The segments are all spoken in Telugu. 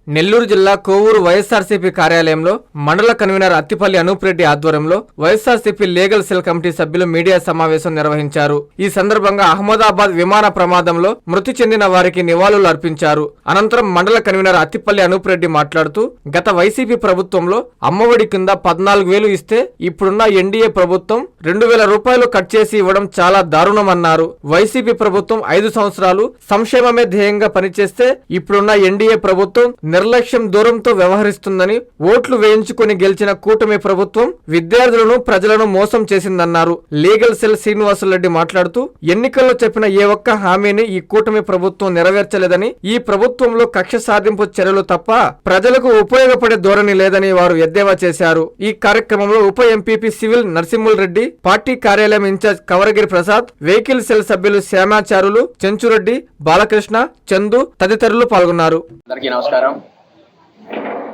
నెల్లూరు జిల్లా కోవూరు వైఎస్ఆర్సీపీ కార్యాలయంలో మండల కన్వీనర్ అత్తిపల్లి అనూప్ రెడ్డి ఆధ్వర్యంలో వైఎస్ఆర్సీపీ లీగల్ సెల్ కమిటీ సభ్యులు మీడియా సమావేశం నిర్వహించారు. ఈ సందర్భంగా అహ్మదాబాద్ విమాన ప్రమాదంలో మృతి చెందిన వారికి నివాళులు అర్పించారు. అనంతరం మండల కన్వీనర్ అత్తిపల్లి అనూప్ రెడ్డి మాట్లాడుతూ గత వైసీపీ ప్రభుత్వంలో అమ్మఒడి కింద 14,000 ఇస్తే ఇప్పుడున్న ఎన్డీఏ ప్రభుత్వం 2,000 రూపాయలు కట్ చేసి ఇవ్వడం చాలా దారుణమన్నారు. వైసీపీ ప్రభుత్వం 5 సంవత్సరాలు సంక్షేమమే ధ్యేయంగా పనిచేస్తే ఇప్పుడున్న ఎన్డీఏ ప్రభుత్వం నిర్లక్ష్యం దూరంతో వ్యవహరిస్తుందని, ఓట్లు వేయించుకుని గెలిచిన కూటమి ప్రభుత్వం విద్యార్థులను ప్రజలను మోసం చేసిందన్నారు. లీగల్ సెల్ శ్రీనివాసులరెడ్డి మాట్లాడుతూ ఎన్నికల్లో చెప్పిన ఏ ఒక్క హామీని ఈ కూటమి ప్రభుత్వం నెరవేర్చలేదని, ఈ ప్రభుత్వంలో కక్ష సాధింపు చర్యలు తప్ప ప్రజలకు ఉపయోగపడే ధోరణి లేదని వారు ఎద్దేవా చేశారు. ఈ కార్యక్రమంలో ఉప ఎంపీపీ సివిల్ నరసింహుల్ రెడ్డి, పార్టీ కార్యాలయం incharge Kavaragiri Prasad, vehicle cell సభ్యులు శ్యామాచారులు, చెంచురెడ్డి, బాలకృష్ణ, చందు తదితరులు పాల్గొన్నారు. అందరికీ నమస్కారం.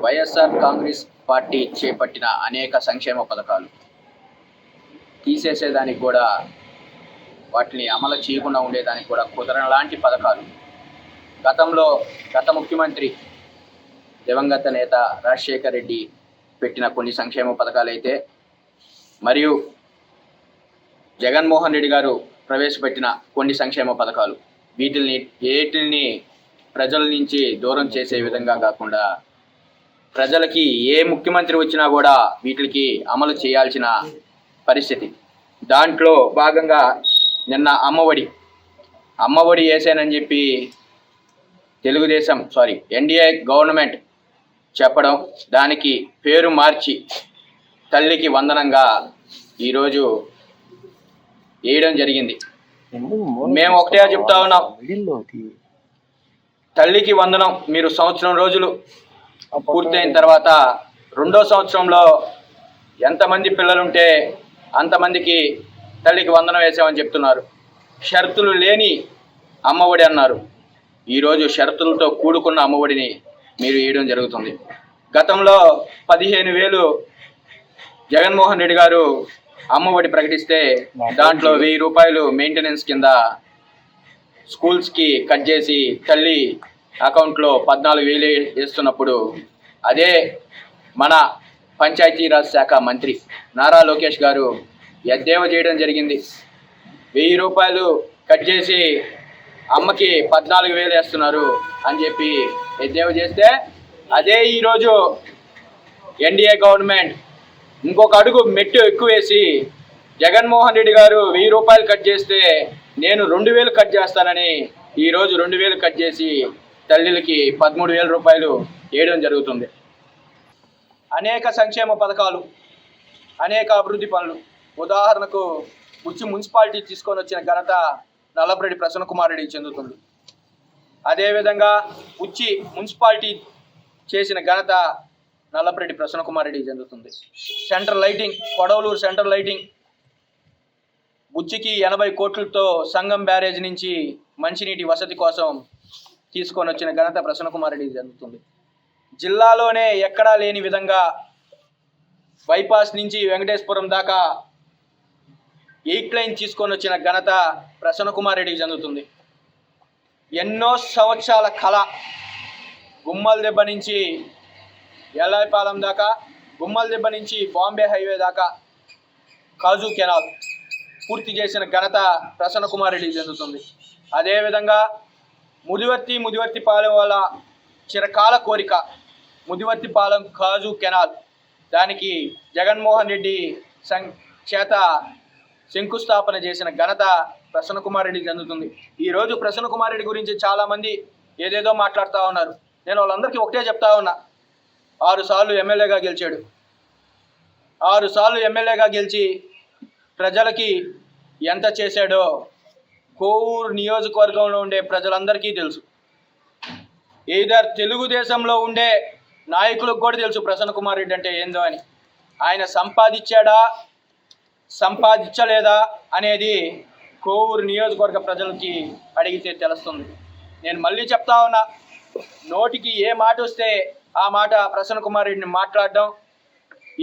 వైఎస్ఆర్ కాంగ్రెస్ పార్టీ చేపట్టిన అనేక సంక్షేమ పథకాలు తీసేసేదానికి కూడా, వాటిని అమలు చేయకుండా ఉండేదానికి కూడా కుదరలాంటి పథకాలు గత ముఖ్యమంత్రి దివంగత నేత రాజశేఖర్ రెడ్డి పెట్టిన కొన్ని సంక్షేమ పథకాలు అయితే, మరియు జగన్మోహన్ రెడ్డి గారు ప్రవేశపెట్టిన కొన్ని సంక్షేమ పథకాలు, వీటిని ప్రజల నుంచి దూరం చేసే విధంగా కాకుండా ప్రజలకి ఏ ముఖ్యమంత్రి వచ్చినా కూడా వీటికి అమలు చేయాల్సిన పరిస్థితి. దాంట్లో భాగంగా నిన్న అమ్మఒడి వేసానని చెప్పి ఎన్డీఏ గవర్నమెంట్ చెప్పడం, దానికి పేరు మార్చి తల్లికి వందనంగా ఈరోజు వేయడం జరిగింది. మేము ఒకటే చెప్తా ఉన్నాం, తల్లికి వందనం మీరు సంవత్సరం రోజులు పూర్తయిన తర్వాత 2వ సంవత్సరంలో ఎంతమంది పిల్లలుంటే అంతమందికి తల్లికి వందనం వేసామని చెప్తున్నారు. షరతులు లేని అమ్మఒడి అన్నారు. ఈరోజు షరతులతో కూడుకున్న అమ్మఒడిని మీరు వేయడం జరుగుతుంది. గతంలో 15,000 జగన్మోహన్ రెడ్డి గారు అమ్మఒడి ప్రకటిస్తే దాంట్లో 1,000 రూపాయలు మెయింటెనెన్స్ కింద స్కూల్స్కి కట్ చేసి తల్లి అకౌంట్లో 14,000 వేస్తున్నప్పుడు, అదే మన పంచాయతీరాజ్ శాఖ మంత్రి నారా లోకేష్ గారు ఎద్దేవా చేయడం జరిగింది. 1,000 రూపాయలు కట్ చేసి అమ్మకి 14,000 వేస్తున్నారు అని చెప్పి ఎద్దేవా చేస్తే, అదే ఈరోజు ఎన్డీఏ గవర్నమెంట్ ఇంకొక అడుగు మెట్టు ఎక్కువ వేసి జగన్మోహన్ రెడ్డి గారు 1,000 రూపాయలు కట్ చేస్తే నేను 2,000 కట్ చేస్తానని ఈరోజు 2,000 కట్ చేసి తల్లిలకి 13,000 రూపాయలు వేయడం జరుగుతుంది. అనేక సంక్షేమ పథకాలు, అనేక అభివృద్ధి పనులు, ఉదాహరణకు బుచ్చి మున్సిపాలిటీ తీసుకొని వచ్చిన ఘనత నల్లపురెడ్డి ప్రసన్న కుమార్ రెడ్డికి చెందుతుంది. అదేవిధంగా బుచ్చి మున్సిపాలిటీ చేసిన ఘనత నల్లపురెడ్డి ప్రసన్న కుమార్ రెడ్డికి చెందుతుంది. Central lighting, Kodavaluru central lighting బుచ్చికి 80 కోట్లతో సంగం బ్యారేజ్ నుంచి మంచినీటి వసతి కోసం తీసుకొని వచ్చిన ఘనత ప్రసన్న కుమార్ రెడ్డికి చెందుతుంది. జిల్లాలోనే ఎక్కడా లేని విధంగా బైపాస్ నుంచి వెంకటేశ్వరం దాకా 8 లైన్ తీసుకొని వచ్చిన ఘనత ప్రసన్న కుమార్ రెడ్డికి చెందుతుంది. ఎన్నో సంవత్సరాల కళ, గుమ్మల దెబ్బ నుంచి ఎల్లాయిపాలెం దాకా, గుమ్మల దెబ్బ నుంచి బాంబే హైవే దాకా కాజు కెనాల్ పూర్తి చేసిన ఘనత ప్రసన్న కుమార్ రెడ్డికి చెందుతుంది. అదేవిధంగా ముదివర్తిపాలెం వాళ్ళ చిరకాల కోరిక ముదివర్తిపాలెం కాజు కెనాల్, దానికి జగన్మోహన్ రెడ్డి చేత శంకుస్థాపన చేసిన ఘనత ప్రసన్న కుమార్ రెడ్డికి చెందుతుంది. ఈరోజు ప్రసన్న కుమార్ రెడ్డి గురించి చాలామంది ఏదేదో మాట్లాడుతూ ఉన్నారు. నేను వాళ్ళందరికీ ఒకటే చెప్తా ఉన్నా, 6 సార్లు ఎమ్మెల్యేగా గెలిచాడు. 6 సార్లు ఎమ్మెల్యేగా గెలిచి ప్రజలకి ఎంత చేశాడో కోవూరు నియోజకవర్గంలో ఉండే ప్రజలందరికీ తెలుసు. ఏదర్ తెలుగుదేశంలో ఉండే నాయకులకు కూడా తెలుసు ప్రసన్న కుమార్ రెడ్డి అంటే ఏందో అని. ఆయన సంపాదించలేదా అనేది కోవూరు నియోజకవర్గ ప్రజలకి అడిగితే తెలుస్తుంది. నేను మళ్ళీ చెప్తా ఉన్నా, నోటికి ఏ మాట వస్తే ఆ మాట ప్రసన్న కుమార్ రెడ్డిని మాట్లాడడం,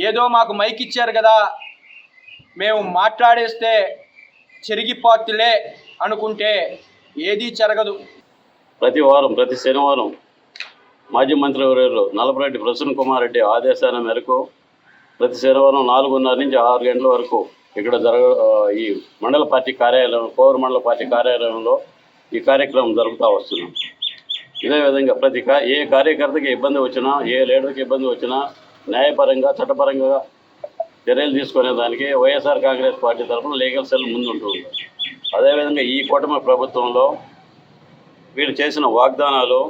ఏదో మాకు మైక్ ఇచ్చారు కదా మేము మాట్లాడేస్తే చెరిగిపోతులే అనుకుంటే ఏదీ జరగదు. ప్రతి శనివారం మాజీ మంత్రివర్యులు నల్లపురెడ్డి ప్రసన్న కుమార్ రెడ్డి ఆదేశాల మేరకు ప్రతి శనివారం 4:30 నుంచి 6 గంటల వరకు ఇక్కడ ఈ మండల పార్టీ కార్యాలయం, కోవూరు మండల పార్టీ కార్యాలయంలో ఈ కార్యక్రమం జరుపుతూ వస్తున్నాం. ఇదే విధంగా ఏ కార్యకర్తకి ఇబ్బంది వచ్చినా, ఏ లీడర్కి ఇబ్బంది వచ్చినా న్యాయపరంగా, చట్టపరంగా చర్యలు తీసుకునేదానికి వైఎస్ఆర్ కాంగ్రెస్ పార్టీ తరఫున లీగల్ సెల్ ముందుంటుంది. అదేవిధంగా ఈ కూటమి ప్రభుత్వంలో వీళ్ళు చేసిన వాగ్దానాలు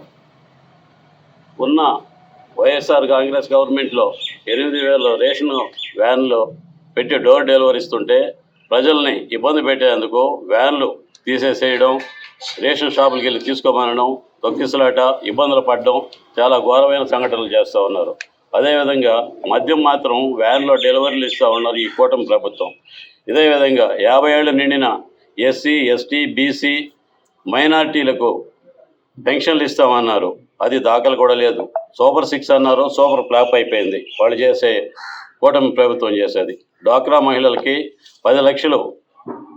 ఉన్న వైఎస్ఆర్ కాంగ్రెస్ గవర్నమెంట్లో 8,000 రేషన్ వ్యాన్లు పెట్టి డోర్ డెలివరీ ఇస్తుంటే ప్రజల్ని ఇబ్బంది పెట్టేందుకు వ్యాన్లు తీసేసేయడం, రేషన్ షాపులకి వెళ్ళి తీసుకోమనడం, తొక్కిసలాట, ఇబ్బందులు పడడం చాలా ఘోరమైన సంఘటనలు చేస్తూ ఉన్నారు. అదేవిధంగా మద్యం మాత్రం వ్యాన్లో డెలివరీలు ఇస్తూ ఉన్నారు ఈ కూటమి ప్రభుత్వం. ఇదే విధంగా 50 ఏళ్ళు నిండిన ఎస్సీ, ఎస్టీ, బీసీ, మైనార్టీలకు పెన్షన్లు ఇస్తామన్నారు. అది దాఖలు కూడా లేదు. సూపర్ 6 అన్నారు, సూపర్ ఫ్లాప్ అయిపోయింది వాళ్ళు చేసే కూటమి ప్రభుత్వం చేసేది. డ్వాక్రా మహిళలకి 10 లక్షలు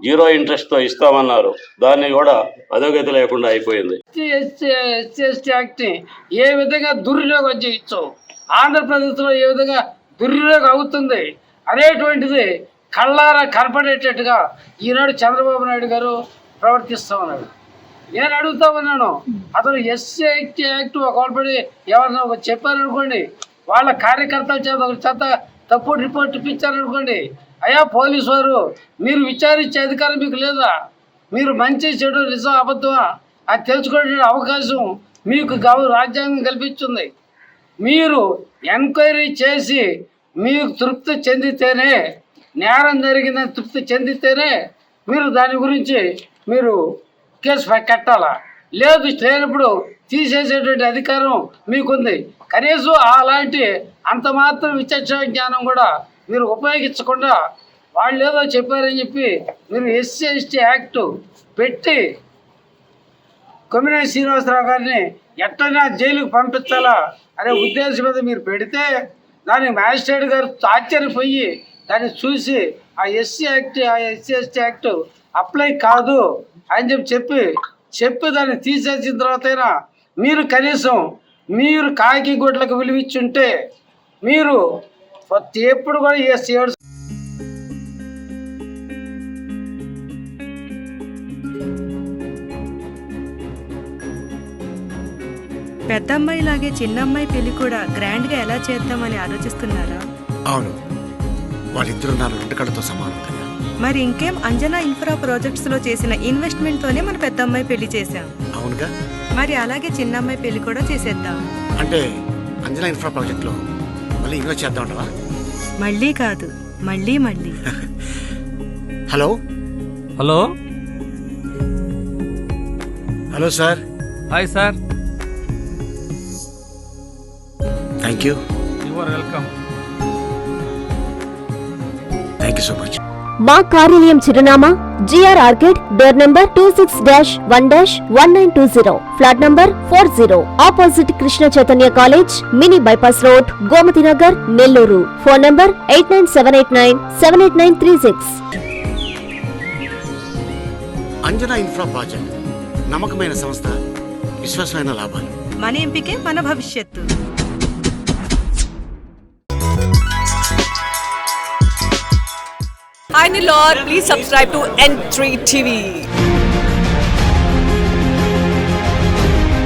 0 ఇంట్రెస్ట్తో ఇస్తామన్నారు. దాన్ని కూడా అధోగతి లేకుండా అయిపోయింది. ఎస్సీ యాక్ట్ని ఏ విధంగా దుర్వినియోగం చేయొచ్చు, ఆంధ్రప్రదేశ్లో ఏ విధంగా దుర్వినియోగం అవుతుంది అనేటువంటిది కళ్ళారా కనపడేటట్టుగా ఈనాడు చంద్రబాబు నాయుడు గారు ప్రవర్తిస్తూ ఉన్నాడు. నేను అడుగుతా ఉన్నాను, అతను ఎస్సీ యాక్ట్ ఒకటి ఎవరైనా చెప్పారనుకోండి, వాళ్ళ కార్యకర్తల చేత ఒక చేత తప్పుడు రిపోర్ట్ ఇప్పించారనుకోండి, అయ్యా పోలీసు వారు మీరు విచారించే అధికారం మీకు లేదా? మీరు మంచి చెడు నిజం అబద్ధమా అది తెలుసుకునే అవకాశం మీకు రాజ్యాంగం కల్పించింది. మీరు ఎంక్వైరీ చేసి మీకు తృప్తి చెందితేనే, నేరం జరిగిందని తృప్తి చెందితేనే మీరు దాని గురించి మీరు కేసు కట్టాలా. లేదు లేనప్పుడు తీసేసేటువంటి అధికారం మీకుంది. కనీసం అలాంటి అంత మాత్రం విచక్షణ జ్ఞానం కూడా మీరు ఉపయోగించకుండా వాళ్ళు ఏదో చెప్పారని చెప్పి మీరు ఎస్సీ ఎస్టీ యాక్ట్ పెట్టి కొమ్మినేని శ్రీనివాసరావు గారిని ఎట్టైనా జైలుకు పంపించాలా అనే ఉద్దేశం మీద మీరు పెడితే దానికి మ్యాజిస్ట్రేట్ గారు ఆశ్చర్యపోయి దాన్ని చూసి ఆ ఎస్సీ ఎస్టీ యాక్ట్ అప్లై కాదు అని చెప్పి దాన్ని తీసేసిన తర్వాతైనా మీరు కనీసం మీరు కాకి గుడ్లకు విలువిచ్చుంటే మీరు ఎప్పుడు కూడా పెద్దమ్మాయి లాగే చిన్నమ్మాయి పెళ్లి కూడా గ్రాండ్ గా ఎలా చేద్దామని ఆలోచిస్తున్నారా? అవును, వాళ్ళిద్దరు నా 2 కళ్ళతో సమానం కదా. మరి ఇంకేం, అంజనా ఇన్ఫ్రా ప్రాజెక్ట్స్ లో చేసిన ఇన్వెస్ట్మెంట్ తోనే మన పెద్దమ్మాయి పెళ్లి చేశాం. అవునుగా, మరి అలాగే చిన్నమ్మాయి పెళ్లి కూడా చేసేద్దాం. అంటే అంజనా ఇన్ఫ్రా ప్రాజెక్ట్ లో మళ్ళీ ఇన్వెస్ట్ చేద్దాం అంటావా? మళ్ళీ కాదు, మళ్ళీ. Hello hello hello sir. Hi sir. Thank you. You are welcome. Thank you so much. మా కార్యాలయం చిరునామా GR orchid, door number 26-1-1920, flat number 40, opposite Krishna Chaitanya college, mini bypass road, Gomathi Nagar, Nellore. Phone number 8978978936. Anjana infra project నమ్మకమైన సంస్థ, విశ్వాసమైన లాభాలు. మన ఎంపికే మన భవిష్యత్తు. Hi Nilor, please subscribe to N3 TV.